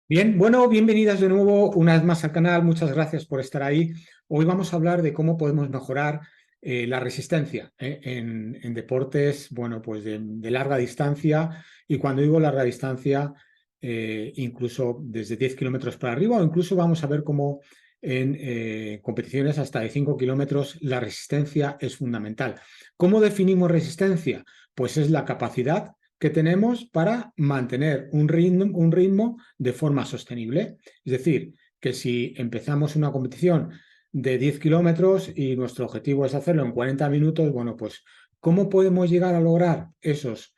Bien, bueno, bienvenidas de nuevo una vez más al canal. Muchas gracias por estar ahí. Hoy vamos a hablar de cómo podemos mejorar la resistencia en deportes, bueno, pues de larga distancia. Y cuando digo larga distancia, incluso desde 10 kilómetros para arriba, o incluso vamos a ver cómo en competiciones hasta de 5 kilómetros la resistencia es fundamental. ¿Cómo definimos resistencia? Pues es la capacidad que tenemos para mantener un ritmo de forma sostenible. Es decir, que si empezamos una competición de 10 kilómetros y nuestro objetivo es hacerlo en 40 minutos, bueno, pues ¿cómo podemos llegar a lograr esos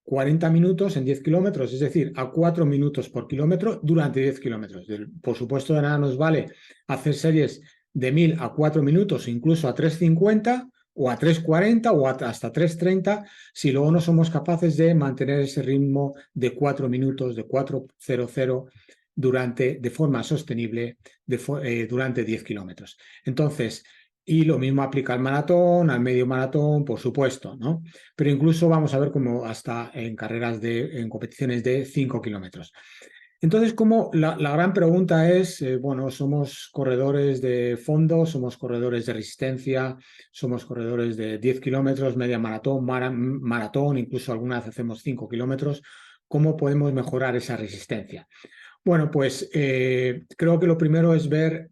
40 minutos en 10 kilómetros? Es decir, a 4 minutos por kilómetro durante 10 kilómetros. Por supuesto, de nada nos vale hacer series de 1000 a 4 minutos, incluso a 3,50 o a 3,40 o hasta 3,30, si luego no somos capaces de mantener ese ritmo de 4 minutos, de 4,00 de forma sostenible durante 10 kilómetros. Entonces, y lo mismo aplica al maratón, al medio maratón, por supuesto, ¿no? Pero incluso vamos a ver cómo hasta en en competiciones de 5 kilómetros. Entonces, como la gran pregunta es, bueno, somos corredores de fondo, somos corredores de resistencia, somos corredores de 10 kilómetros, media maratón, maratón, incluso alguna vez hacemos 5 kilómetros, ¿cómo podemos mejorar esa resistencia? Bueno, pues creo que lo primero es ver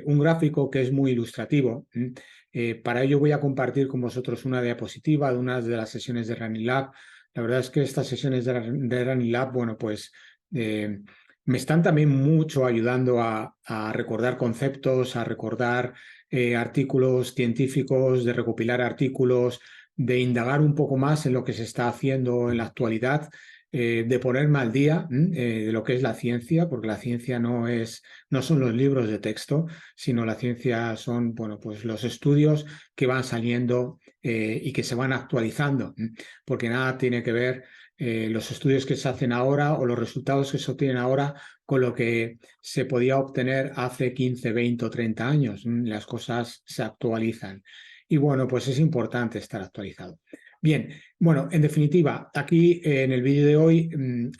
un gráfico que es muy ilustrativo. Para ello voy a compartir con vosotros una diapositiva de una de las sesiones de Running Lab. La verdad es que estas sesiones de Running Lab, bueno, pues eh, me están también mucho ayudando a recordar conceptos, a recordar artículos científicos, de recopilar artículos, de indagar un poco más en lo que se está haciendo en la actualidad, de ponerme al día de lo que es la ciencia, porque la ciencia no son los libros de texto, sino la ciencia son, bueno, pues los estudios que van saliendo y que se van actualizando, porque nada tiene que ver los estudios que se hacen ahora o los resultados que se obtienen ahora con lo que se podía obtener hace 15, 20 o 30 años. Las cosas se actualizan. Y bueno, pues es importante estar actualizado. Bien, bueno, en definitiva, aquí en el vídeo de hoy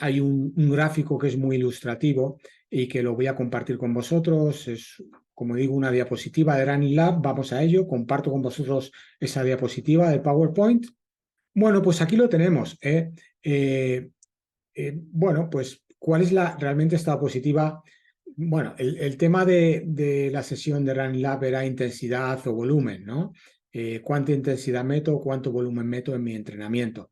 hay un gráfico que es muy ilustrativo y que lo voy a compartir con vosotros. Es, como digo, una diapositiva de Running Lab. Vamos a ello. Comparto con vosotros esa diapositiva de PowerPoint. Bueno, pues aquí lo tenemos. Bueno, pues, ¿cuál es realmente esta diapositiva? Bueno, el tema de la sesión de Running Lab era intensidad o volumen, ¿no? ¿Cuánta intensidad meto, cuánto volumen meto en mi entrenamiento?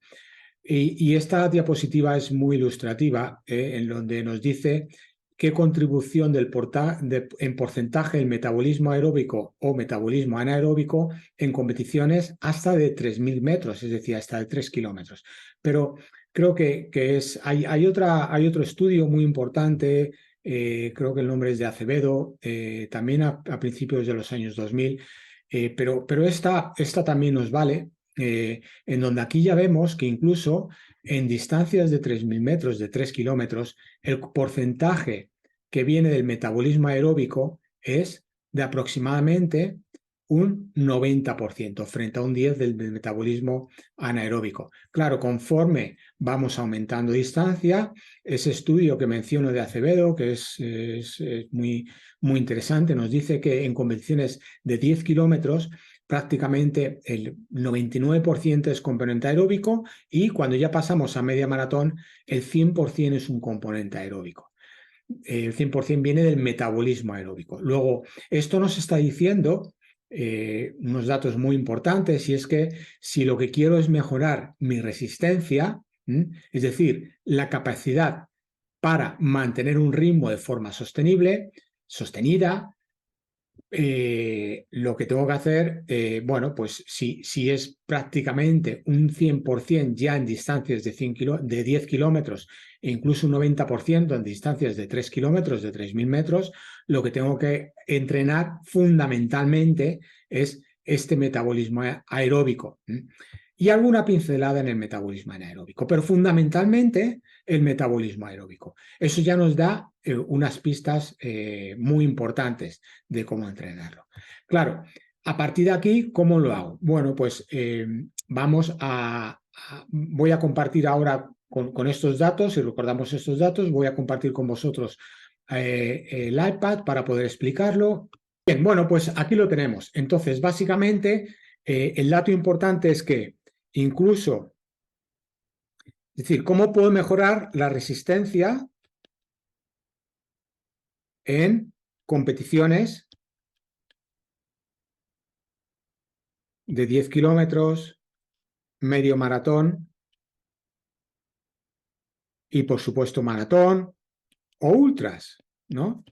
Y esta diapositiva es muy ilustrativa, en donde nos dice qué contribución en porcentaje el metabolismo aeróbico o metabolismo anaeróbico en competiciones hasta de 3.000 metros, es decir, hasta de 3 kilómetros. Pero creo hay otro estudio muy importante, creo que el nombre es de Acevedo, también a principios de los años 2000, pero esta también nos vale, en donde aquí ya vemos que incluso en distancias de 3.000 metros, de 3 kilómetros, el porcentaje que viene del metabolismo aeróbico es de aproximadamente un 90% frente a un 10% del metabolismo anaeróbico. Claro, conforme vamos aumentando distancia, ese estudio que menciono de Acevedo, que es muy interesante, nos dice que en competiciones de 10 kilómetros prácticamente el 99% es componente aeróbico y cuando ya pasamos a media maratón, el 100% es un componente aeróbico. El 100% viene del metabolismo aeróbico. Luego, esto nos está diciendo unos datos muy importantes, y es que si lo que quiero es mejorar mi resistencia, es decir, la capacidad para mantener un ritmo de forma sostenida, lo que tengo que hacer, bueno, pues si es prácticamente un 100% ya en distancias de 10 kilómetros e incluso un 90% en distancias de 3 kilómetros, de 3.000 metros, lo que tengo que entrenar fundamentalmente es este metabolismo aeróbico. Y alguna pincelada en el metabolismo anaeróbico, pero fundamentalmente el metabolismo aeróbico. Eso ya nos da unas pistas muy importantes de cómo entrenarlo. Claro, a partir de aquí, ¿cómo lo hago? Bueno, pues voy a compartir ahora con estos datos, si recordamos estos datos, voy a compartir con vosotros el iPad para poder explicarlo. Bien, bueno, pues aquí lo tenemos. Entonces, básicamente, el dato importante es que incluso, es decir, ¿cómo puedo mejorar la resistencia en competiciones de 10 kilómetros, medio maratón y, por supuesto, maratón o ultras, ¿no?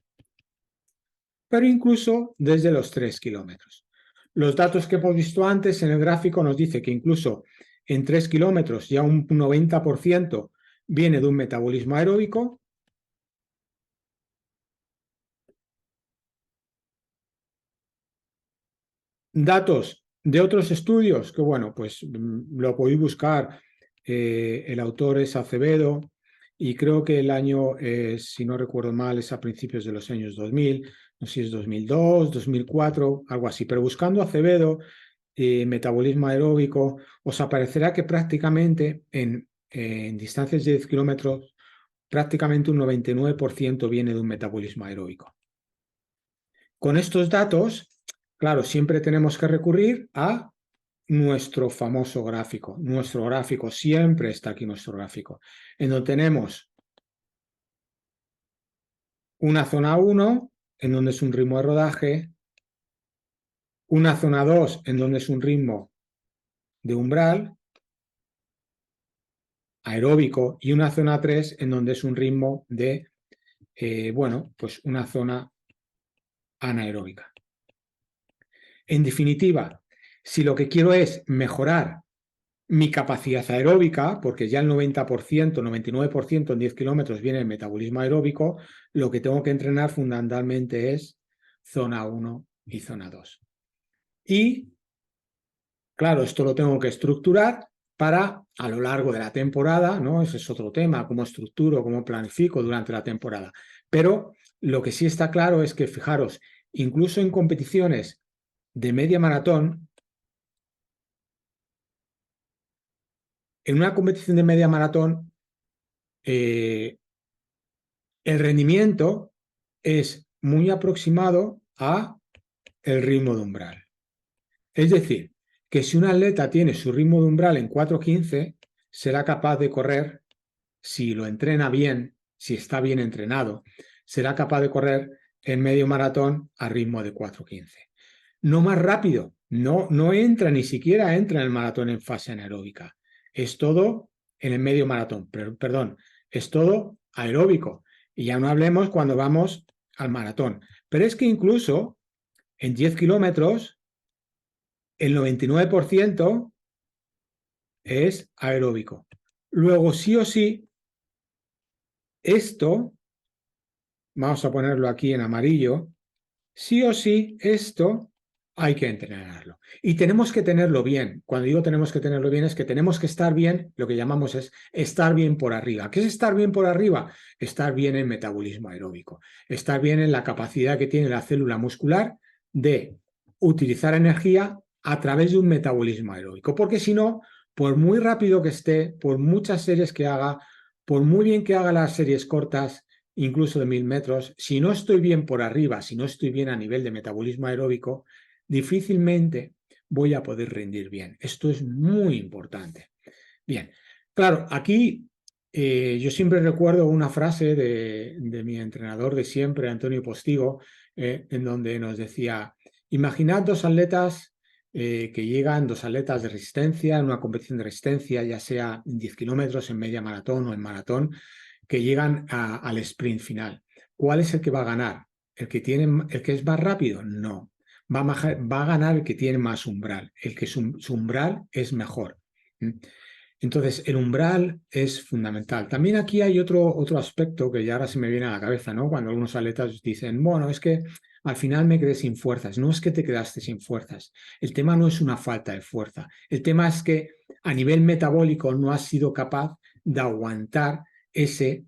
Pero incluso desde los 3 kilómetros. Los datos que hemos visto antes en el gráfico nos dice que incluso en 3 kilómetros ya un 90% viene de un metabolismo aeróbico. Datos de otros estudios que, bueno, pues lo podéis buscar. El autor es Acevedo y creo que el año, si no recuerdo mal, es a principios de los años 2000, no sé si es 2002, 2004, algo así. Pero buscando Acevedo, metabolismo aeróbico, os aparecerá que prácticamente en distancias de 10 kilómetros, prácticamente un 99% viene de un metabolismo aeróbico. Con estos datos, claro, siempre tenemos que recurrir a nuestro famoso gráfico. Nuestro gráfico, siempre está aquí nuestro gráfico, en donde tenemos una zona 1, en donde es un ritmo de rodaje, una zona 2, en donde es un ritmo de umbral aeróbico, y una zona 3, en donde es un ritmo de, bueno, pues una zona anaeróbica. En definitiva, si lo que quiero es mejorar mi capacidad aeróbica, porque ya el 90%, 99% en 10 kilómetros viene el metabolismo aeróbico, lo que tengo que entrenar fundamentalmente es zona 1 y zona 2. Y, claro, esto lo tengo que estructurar para, a lo largo de la temporada, ¿no? Ese es otro tema, cómo estructuro, cómo planifico durante la temporada. Pero lo que sí está claro es que, fijaros, incluso en competiciones de media maratón, en una competición de media maratón, el rendimiento es muy aproximado a el ritmo de umbral. Es decir, que si un atleta tiene su ritmo de umbral en 4:15, será capaz de correr, si lo entrena bien, si está bien entrenado, será capaz de correr en medio maratón a ritmo de 4:15. No más rápido, no entra, ni siquiera entra en el maratón en fase anaeróbica. Es todo en el medio maratón, perdón, es todo aeróbico. Y ya no hablemos cuando vamos al maratón. Pero es que incluso en 10 kilómetros, el 99% es aeróbico. Luego, sí o sí, esto, vamos a ponerlo aquí en amarillo, sí o sí, esto hay que entrenarlo. Y tenemos que tenerlo bien. Cuando digo tenemos que tenerlo bien, es que tenemos que estar bien, lo que llamamos es estar bien por arriba. ¿Qué es estar bien por arriba? Estar bien en metabolismo aeróbico. Estar bien en la capacidad que tiene la célula muscular de utilizar energía a través de un metabolismo aeróbico. Porque si no, por muy rápido que esté, por muchas series que haga, por muy bien que haga las series cortas, incluso de 1000 metros, si no estoy bien por arriba, si no estoy bien a nivel de metabolismo aeróbico, difícilmente voy a poder rendir bien. Esto es muy importante. Bien, claro, aquí yo siempre recuerdo una frase de mi entrenador de siempre, Antonio Postigo, en donde nos decía, imaginad dos atletas que llegan, dos atletas de resistencia, en una competición de resistencia, ya sea en 10 kilómetros, en media maratón o en maratón, que llegan al sprint final. ¿Cuál es el que va a ganar? ¿El que es más rápido? No. Va a ganar el que tiene más umbral, el que su umbral es mejor. Entonces, el umbral es fundamental. También aquí hay otro aspecto que ya ahora se me viene a la cabeza, ¿no? Cuando algunos atletas dicen, bueno, es que al final me quedé sin fuerzas. No es que te quedaste sin fuerzas. El tema no es una falta de fuerza. El tema es que a nivel metabólico no has sido capaz de aguantar ese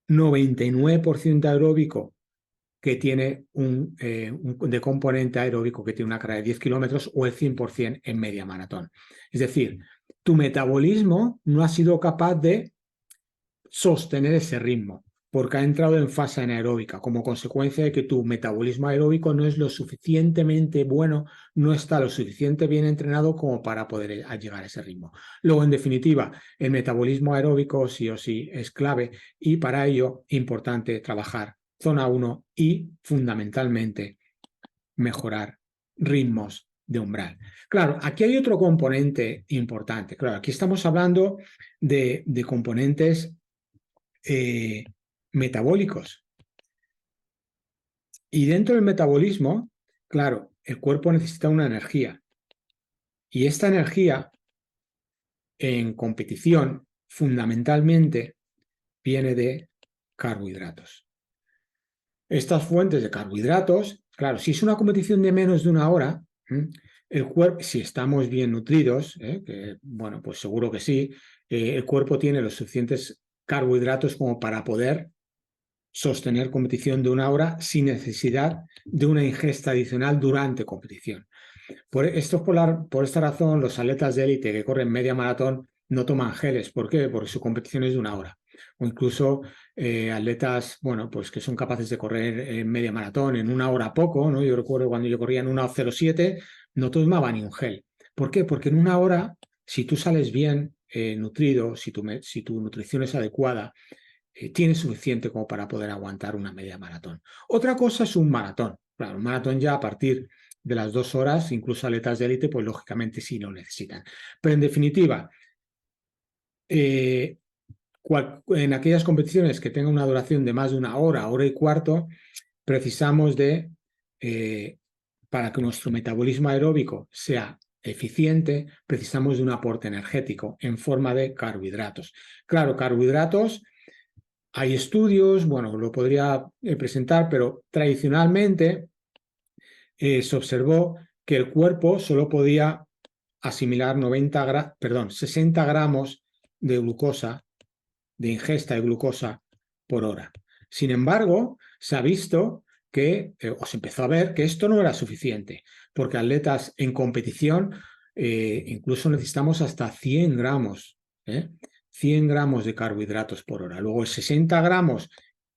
99% aeróbico que tiene de componente aeróbico que tiene una carrera de 10 kilómetros o el 100% en media maratón. Es decir, tu metabolismo no ha sido capaz de sostener ese ritmo, porque ha entrado en fase anaeróbica, como consecuencia de que tu metabolismo aeróbico no es lo suficientemente bueno, no está lo suficiente bien entrenado como para poder llegar a ese ritmo. Luego, en definitiva, el metabolismo aeróbico sí o sí es clave y para ello importante trabajar zona 1 y fundamentalmente mejorar ritmos de umbral. Claro, aquí hay otro componente importante. Claro, aquí estamos hablando de componentes metabólicos. Y dentro del metabolismo, claro, el cuerpo necesita una energía. Y esta energía en competición fundamentalmente viene de carbohidratos. Estas fuentes de carbohidratos, claro, si es una competición de menos de una hora, el cuerpo, si estamos bien nutridos, que, bueno, pues seguro que sí, el cuerpo tiene los suficientes carbohidratos como para poder sostener competición de una hora sin necesidad de una ingesta adicional durante competición. Por esta razón, los atletas de élite que corren media maratón no toman geles. ¿Por qué? Porque su competición es de una hora. O incluso atletas, bueno, pues que son capaces de correr media maratón en una hora poco, ¿no? Yo recuerdo cuando yo corría en 1:07, no tomaba ni un gel. ¿Por qué? Porque en una hora, si tú sales bien nutrido, si tu nutrición es adecuada, tiene suficiente como para poder aguantar una media maratón. Otra cosa es un maratón. Claro, un maratón ya a partir de las 2 horas, incluso atletas de élite, pues lógicamente sí lo necesitan. Pero en definitiva, en aquellas competiciones que tengan una duración de más de una hora, hora y cuarto, precisamos para que nuestro metabolismo aeróbico sea eficiente, precisamos de un aporte energético en forma de carbohidratos. Claro, carbohidratos. Hay estudios, bueno, lo podría presentar, pero tradicionalmente se observó que el cuerpo solo podía asimilar 60 gramos de glucosa, de ingesta de glucosa por hora. Sin embargo, se ha visto o se empezó a ver que esto no era suficiente, porque atletas en competición incluso necesitamos hasta 100 gramos, 100 gramos de carbohidratos por hora. Luego, 60 gramos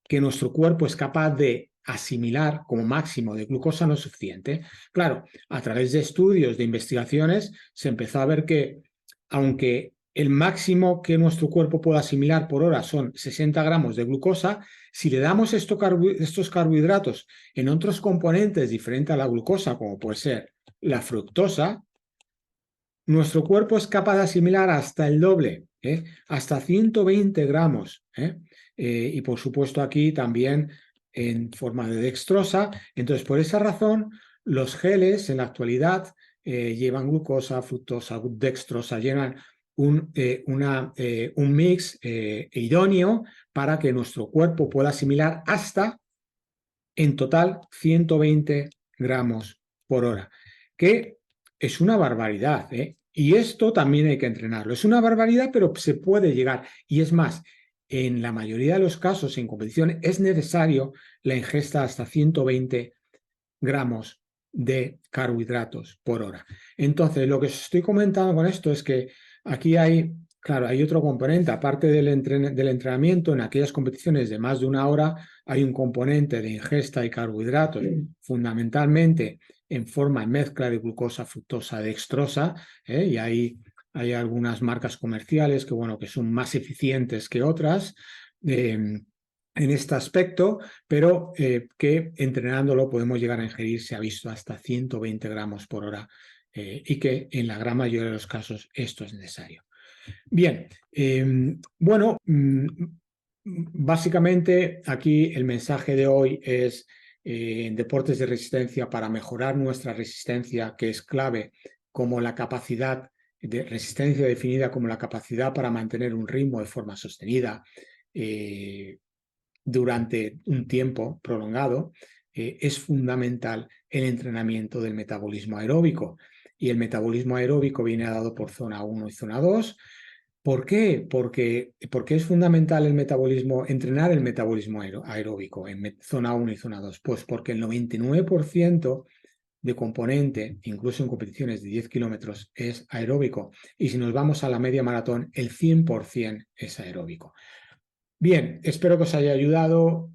que nuestro cuerpo es capaz de asimilar como máximo de glucosa no es suficiente. Claro, a través de estudios, de investigaciones, se empezó a ver que aunque el máximo que nuestro cuerpo puede asimilar por hora son 60 gramos de glucosa, si le damos estos carbohidratos en otros componentes diferentes a la glucosa, como puede ser la fructosa, nuestro cuerpo es capaz de asimilar hasta el doble, hasta 120 gramos. Y por supuesto aquí también en forma de dextrosa. Entonces, por esa razón, los geles en la actualidad llevan glucosa, fructosa, dextrosa, llevan un mix idóneo para que nuestro cuerpo pueda asimilar hasta, en total, 120 gramos por hora, que es una barbaridad, ¿eh? Y esto también hay que entrenarlo. Es una barbaridad, pero se puede llegar. Y es más, en la mayoría de los casos en competición es necesario la ingesta hasta 120 gramos de carbohidratos por hora. Entonces, lo que os estoy comentando con esto es que aquí claro, hay otro componente, aparte del entrenamiento, en aquellas competiciones de más de una hora, hay un componente de ingesta de carbohidratos, fundamentalmente en forma de mezcla de glucosa, fructosa, dextrosa, y hay algunas marcas comerciales que, bueno, que son más eficientes que otras en este aspecto, pero que entrenándolo podemos llegar a ingerir, se ha visto, hasta 120 gramos por hora y que en la gran mayoría de los casos esto es necesario. Bien, bueno, básicamente aquí el mensaje de hoy es en deportes de resistencia, para mejorar nuestra resistencia, que es clave, como la capacidad de resistencia definida como la capacidad para mantener un ritmo de forma sostenida durante un tiempo prolongado, es fundamental el entrenamiento del metabolismo aeróbico. Y el metabolismo aeróbico viene dado por zona 1 y zona 2. ¿Por qué? Porque es fundamental entrenar el metabolismo aeróbico en zona 1 y zona 2. Pues porque el 99% de componente, incluso en competiciones de 10 kilómetros, es aeróbico. Y si nos vamos a la media maratón, el 100% es aeróbico. Bien, espero que os haya ayudado.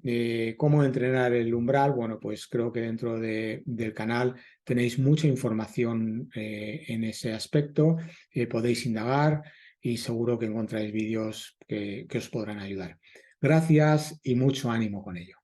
¿Cómo entrenar el umbral? Bueno, pues creo que dentro del canal tenéis mucha información en ese aspecto. Podéis indagar y seguro que encontráis vídeos que os podrán ayudar. Gracias y mucho ánimo con ello.